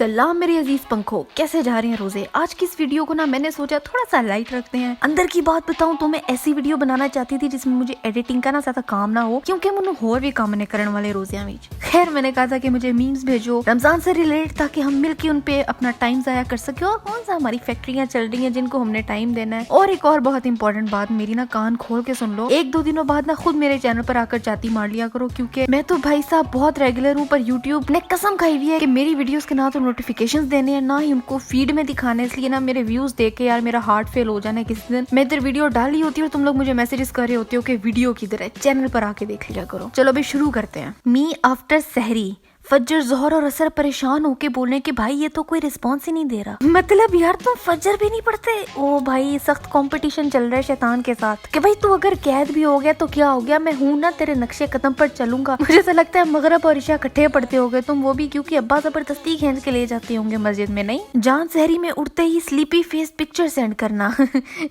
सलाम मेरे अजीज पंखो, कैसे जा रहे हैं रोजे। आज की इस वीडियो को ना मैंने सोचा थोड़ा सा लाइट रखते हैं। अंदर की बात बताऊं तो मैं ऐसी वीडियो बनाना चाहती थी जिसमें मुझे एडिटिंग का ना ज्यादा काम ना हो, क्योंकि मैंने होर भी काम नहीं करने वाले रोजिया बीच। खैर मैंने कहा था कि मुझे मीम्स भेजो रमजान से रिलेटेड, ताकि हम मिलकर उन पे अपना टाइम जाया कर सके और कौन सा हमारी फैक्ट्रियां चल रही हैं जिनको हमने टाइम देना है। और एक और बहुत इंपॉर्टेंट बात, मेरी ना कान खोल के सुन लो, 1-2 दिनों बाद ना खुद मेरे चैनल पर आकर जाती मार लिया करो, क्योंकि मैं तो भाई साहब बहुत रेगुलर हूँ, पर यूट्यूब ने कसम खाई हुई है कि मेरी वीडियोस के ना तो नोटिफिकेशंस देने हैं ना ही उनको फीड में दिखाने, इसलिए ना मेरे व्यूज देख के यार मेरा हार्ट फेल हो जाना है। किसी दिन मैं इधर वीडियो डाली होती है और तुम लोग मुझे मैसेजेस कर रहे होते हो कि वीडियो किधर है, चैनल पर आके देख लिया करो। चलो अभी शुरू करते हैं। मी आफ्टर सहरी फजर जोहर और असर परेशान होके बोलने के भाई ये तो कोई रिस्पॉन्स ही नहीं दे रहा। मतलब यार तुम फजर भी नहीं पढ़ते। ओ भाई सख्त कंपटीशन चल रहा है शैतान के साथ कि भाई तू अगर कैद भी हो गया तो क्या हो गया, मैं हूं ना तेरे नक्शे कदम पर चलूंगा। मुझे तो लगता है मगरब और इशा इकट्ठे पढ़ते होगे तुम, वो भी क्योंकि अब्बा जबरदस्ती खींच के ले जाते होंगे मस्जिद में। नहीं, जान सहरी में उठते ही स्लीपी फेस पिक्चर सेंड करना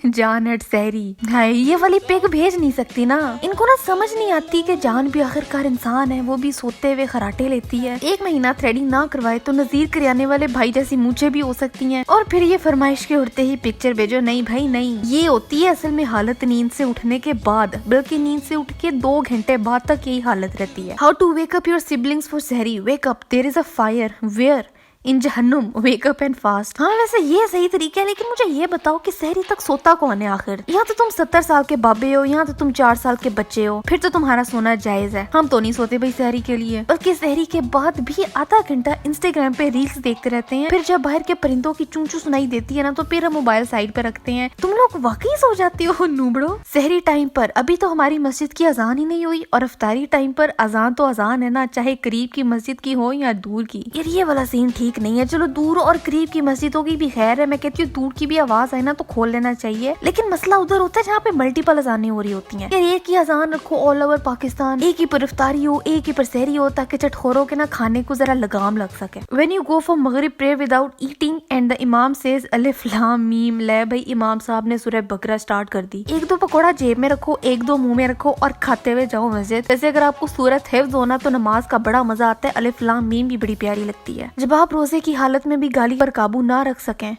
जान एट सहरी। भाई ये वाली पिक भेज नहीं सकती ना, इनको ना समझ नहीं आती कि जान भी आखिरकार इंसान है, वो भी सोते हुए खराटे लेती है। 1 महीना थ्रेडिंग ना करवाए तो नजीर करियाने वाले भाई जैसी मूछें भी हो सकती हैं, और फिर ये फरमाइश के उठते ही पिक्चर भेजो। नहीं भाई नहीं, ये होती है असल में हालत नींद से उठने के बाद, बल्कि नींद से उठ के 2 घंटे बाद तक यही हालत रहती है। How to wake up your siblings for sehri. Wake up, there is a fire, where in jahannum, wake up and fast. हाँ वैसे ये सही तरीका है, लेकिन मुझे ये बताओ कि सहरी तक सोता कौन है आखिर। यहाँ तो तुम 70 साल के बाबे हो, यहाँ तो तुम 4 साल के बच्चे हो, फिर तो तुम्हारा सोना जायज है। हम तो नहीं सोते भाई सहरी के लिए, बल्कि सहरी के बाद भी आधा घंटा इंस्टाग्राम पे रील्स देखते रहते हैं। फिर जब बाहर के परिंदों की चूंचू सुनाई देती है ना, तो फिर हम मोबाइल साइड पे रखते हैं। तुम लोग वाकई सो जाते हो नूबड़ो। सहरी टाइम पर अभी तो हमारी मस्जिद की अजान ही नहीं हुई, और अफ्तारी टाइम पर अजान तो अजान है ना, चाहे करीब की मस्जिद की हो या दूर की। यार ये वाला सीन ठीक नहीं है। चलो दूर और करीब की मस्जिदों की भी खैर है, मैं कहती हूँ दूर की भी आवाज आए ना तो खोल लेना चाहिए, लेकिन मसला उधर होता है जहाँ पे मल्टीपल अजानें हो रही होती हैं। यार एक ही अजान रखो ऑल ओवर पाकिस्तान, एक ही पर इफ्तारी हो, एक ही पर सहरी हो, ताकि चटखोरों के ना खाने को जरा लगाम लग सके। व्हेन यू गो फॉर मगरिब prayer without eating and the इमाम सेज अलिफ लाम मीम, ले भाई इमाम साहब ने सूरह बकरा स्टार्ट कर दी। 1-2 पकौड़ा जेब में रखो, 1-2 मुंह में रखो और खाते हुए जाओ मस्जिद। वैसे अगर आपको सूरत हिफ्ज होना तो नमाज का बड़ा मजा आता है, अलिफ लाम मीम भी बड़ी प्यारी लगती है। जब आप रोजे की हालत में भी गाली पर काबू ना रख सकें,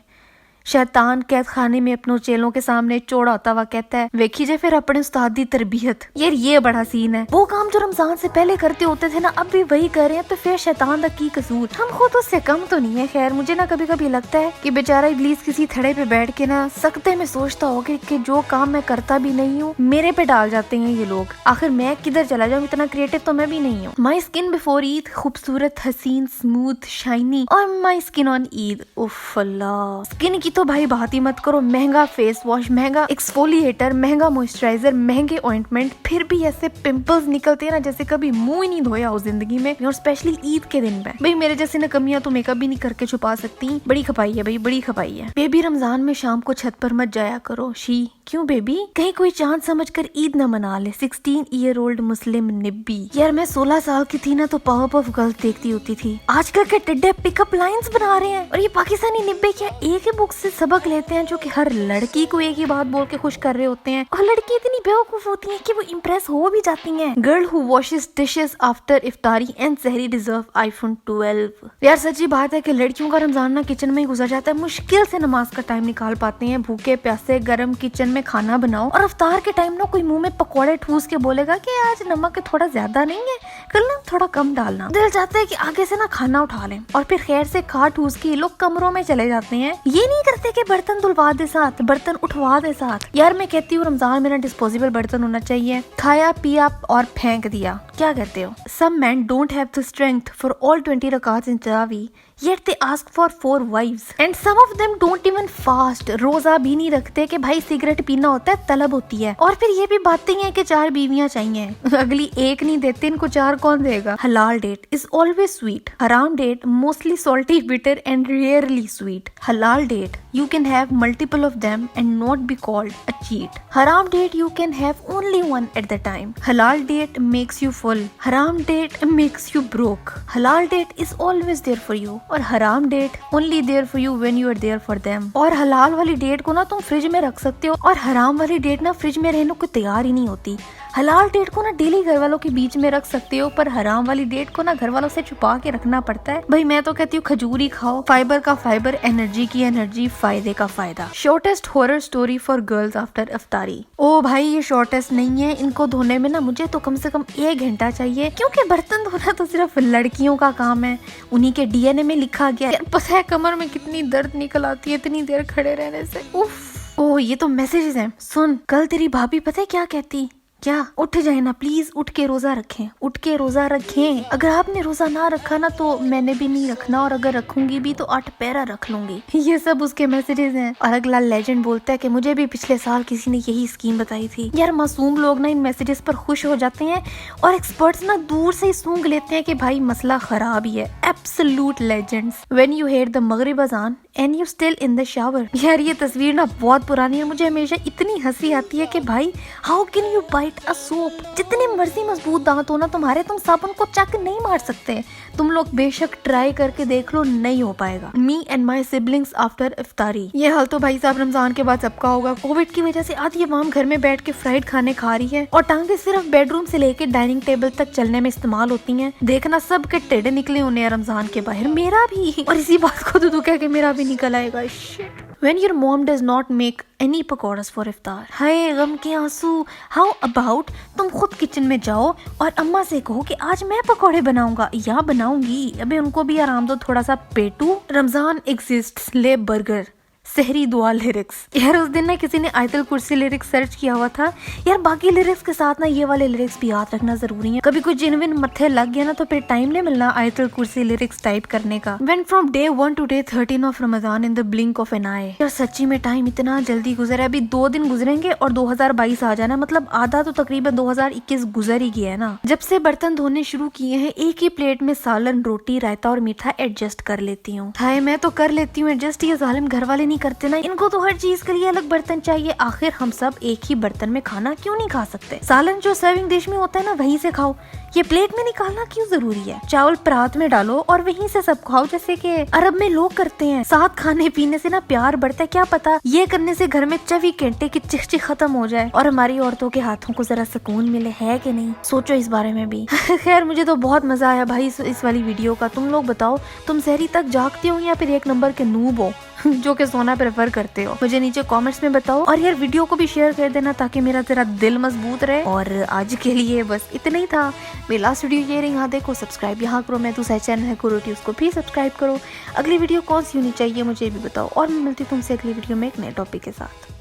शैतान कैद खाने में अपनों चेलों के सामने चौड़ा होता हुआ कहता है, वेखी जे फिर अपने उस्ताद दी तरबियत। यार ये बड़ा सीन है। वो काम जो रमजान से पहले करते होते थे ना, अब भी वही कर रहे हैं, तो फिर शैतान दा की कसूर। हम खुद उससे कम तो नहीं है। खैर मुझे ना कभी कभी लगता है कि बेचारा इब्लीस किसी थड़े पे बैठ के ना सकते में सोचता होगा कि जो काम मैं करता भी नहीं हूँ मेरे पे डाल जाते हैं ये लोग। आखिर मैं किधर चला जाऊँ, इतना क्रिएटिव तो मैं भी नहीं हूँ। माई स्किन बिफोर ईद खूबसूरत, हसीन, स्मूथ, शाइनी, और माई स्किन ऑन ईद, उफ अल्लाह। स्किन की तो भाई बात ही मत करो। महंगा फेस वॉश, महंगा एक्सफोलिएटर, महंगा मॉइस्चराइजर, महंगे ऑइंटमेंट, फिर भी ऐसे पिंपल्स निकलते हैं ना जैसे कभी मुंह ही नहीं धोया हो जिंदगी में, और स्पेशली ईद के दिन में। भाई मेरे जैसे नकमियां तो मेकअप भी नहीं करके छुपा सकती। बड़ी खपाई है भाई, बड़ी खपाई है। बेबी रमजान में शाम को छत पर मत जाया करो। शी क्यों बेबी, कहीं कोई चांद समझकर ईद न मना ले। 16 ईयर ओल्ड मुस्लिम निब्बी। यार मैं 16 साल की थी ना तो पावरपफ गर्ल्स देखती होती थी। आजकल के टिड्डे पिकअप लाइंस बना रहे हैं, और ये पाकिस्तानी निब्बे क्या एक ही बुक से सबक लेते हैं, जो कि हर लड़की को एक ही बात बोल के खुश कर रहे होते हैं, और लड़की इतनी बेवकूफ होती है कि वो इम्प्रेस हो भी जाती हैं। Girl who washes dishes after iftari and sehri deserve iPhone 12। यार सच्ची बात है कि लड़कियों का रमजान ना किचन में ही गुजर जाता है। मुश्किल से नमाज का टाइम निकाल पाते हैं। भूखे प्यासे गर्म किचन में खाना बनाओ, और अफ्तार के टाइम ना कोई मुंह में पकौड़े ठूस के बोलेगा कि आज नमक थोड़ा ज्यादा नहीं है, कल ना थोड़ा कम डालना। दिल चाहता है कि आगे से ना खाना उठा लें, और फिर खैर से खा ठूस के लोग कमरों में चले जाते हैं। ये नहीं करते कि बर्तन धुलवा दे साथ, बर्तन उठवा दे साथ। यार मैं कहती हूँ रमजान में ना डिस्पोजेबल बर्तन होना चाहिए। खाया पिया और फेंक दिया, क्या कहते हो। Some men don't have the strength for all 20 rakats in Tarawih, yet they ask for 4 wives. And some of them don't even fast. रोजा भी नहीं रखते कि भाई सिगरेट पीना होता है, तलब होती है। और फिर ये भी बातें हैं कि 4 बीवियां चाहिए, अगली एक नहीं देते, इनको 4 कौन देगा। हलाल डेट is always sweet. हराम date mostly salty, bitter and rarely sweet. हलाल date you can have multiple of them and not be called a cheat. Haram date you can have only one at the time. Halal date makes you full. Haram date makes you broke. Halal date is always there for you. और haram date only there for you when you are there for them. और हलाल वाली date को ना तुम fridge में रख सकते हो, और हराम वाली डेट ना फ्रिज में रहने को तैयार ही नहीं होती। हलाल डेट को ना डेली घर वालों के बीच में रख सकते हो, पर हराम वाली डेट को ना घर वालों से छुपा के रखना पड़ता है। भाई मैं तो कहती हूँ खजूरी खाओ, फाइबर का फाइबर, एनर्जी की एनर्जी, फायदे का फायदा। Shortest horror story for girls after iftari. ओ भाई ये शॉर्टेस्ट नहीं है, इनको धोने में ना मुझे तो कम से कम 1 घंटा चाहिए, क्योंकि बर्तन धोना तो सिर्फ लड़कियों का काम है, उन्हीं के डीएनए में लिखा गया है। पता है कमर में कितनी दर्द निकल आती है इतनी देर खड़े रहने से। उफ। ओह ये तो मैसेजेस हैं। सुन, कल तेरी भाभी पता है क्या कहती? क्या? उठ जाए ना प्लीज, उठ के रोजा रखें, उठ के रोजा रखें। अगर आपने रोजा ना रखा ना तो मैंने भी नहीं रखना, और अगर रखूंगी भी तो 8 पैरा रख लूंगी। ये सब उसके मैसेजेस हैं। और अगला लेजेंड बोलता है कि मुझे भी पिछले साल किसी ने यही स्कीम बताई थी। यार मासूम लोग ना इन मैसेजेस पर खुश हो जाते हैं और एक्सपर्ट्स ना दूर से ही सूंघ लेते हैं कि भाई मसला खराब ही है। Absolute legends. When you hear the मगरिब अजान and you still in the shower. यार ये तस्वीर ना बहुत पुरानी है, मुझे हमेशा इतनी हंसी आती है कि भाई how can you bite a soap. जितने मर्जी मजबूत दांत हो ना तुम्हारे, तुम साबुन को चक नहीं मार सकते। तुम लोग बेशक ट्राई करके देख लो, नहीं हो पाएगा। Me and my siblings after iftari. ये हाल तो भाई साहब रमजान के बाद सबका होगा। कोविड की वजह से आधी अवाम घर में बैठ के फ्राइड खाने खा रही है और टांगे सिर्फ बेडरूम से लेके डाइनिंग टेबल तक चलने में इस्तेमाल होती हैं। देखना सब के टेढ़े निकले होने रमजान के बाहर, मेरा भी। और इसी बात को तो कह के मेरा भी निकल आएगा। Shit. When your mom does not make any पकौड़as for इफ्तार। हाय गम के आंसू। हाउ अबाउट तुम खुद किचन में जाओ और अम्मा से कहो कि आज मैं पकौड़े बनाऊंगा या बनाऊंगी। अबे उनको भी आराम दो थोड़ा सा पेटू। रमजान एग्जिस्ट्स, ले बर्गर। सहरी दुआ लिरिक्स। यार उस दिन ना किसी ने आयतल कुर्सी लिरिक्स सर्च किया हुआ था। यार बाकी लिरिक्स के साथ ना ये वाले लिरिक्स भी याद रखना जरूरी है। कभी कोई जेन्युइन मत्थे लग गया ना तो फिर टाइम नहीं मिलना आयतल कुर्सी लिरिक्स टाइप करने का। Went from day 1 to day 13 of Ramzan in the blink of an eye. यार सच्ची में टाइम इतना जल्दी गुजरा है। अभी 2 दिन गुजरेंगे और 2022 आ जाना, मतलब आधा तो तकरीबन 2021 गुजर ही गया है ना। जब से बर्तन धोने शुरू किए हैं एक ही प्लेट में सालन, रोटी, रायता और मीठा एडजस्ट कर लेती हूँ। हाय मैं तो कर लेती हूँ एडजस्ट, ये जालिम घर वाले नहीं करते ना। इनको तो हर चीज के लिए अलग बर्तन चाहिए। आखिर हम सब एक ही बर्तन में खाना क्यों नहीं खा सकते? सालन जो सर्विंग डिश में होता है ना वहीं से खाओ, ये प्लेट में निकालना क्यों जरूरी है? चावल परात में डालो और वहीं से सब खाओ, जैसे कि अरब में लोग करते हैं। साथ खाने पीने से ना प्यार बढ़ता है, क्या पता ये करने से घर में 24 घंटे की चिकचिक खत्म हो जाए और हमारी औरतों के हाथों को जरा सुकून मिले, है कि नहीं? सोचो इस बारे में भी। खैर मुझे तो बहुत मजा आया भाई इस वाली वीडियो का। तुम लोग बताओ, तुम सहरी तक जागते हो या फिर 1 नंबर के नूब हो जो कि सोना प्रेफर करते हो? मुझे नीचे कमेंट्स में बताओ। और यार वीडियो को भी शेयर कर देना ताकि मेरा तेरा दिल मजबूत रहे। और आज के लिए बस इतना ही था। मेरी लास्ट वीडियो ये रही, यहाँ देखो, सब्सक्राइब यहाँ करो। मैं दूसरा चैनल है कुरोटी, उसको भी सब्सक्राइब करो। अगली वीडियो कौन सी होनी चाहिए मुझे भी बताओ, और मैं मिलती हूँ तुमसे अगली वीडियो में एक नए टॉपिक के साथ।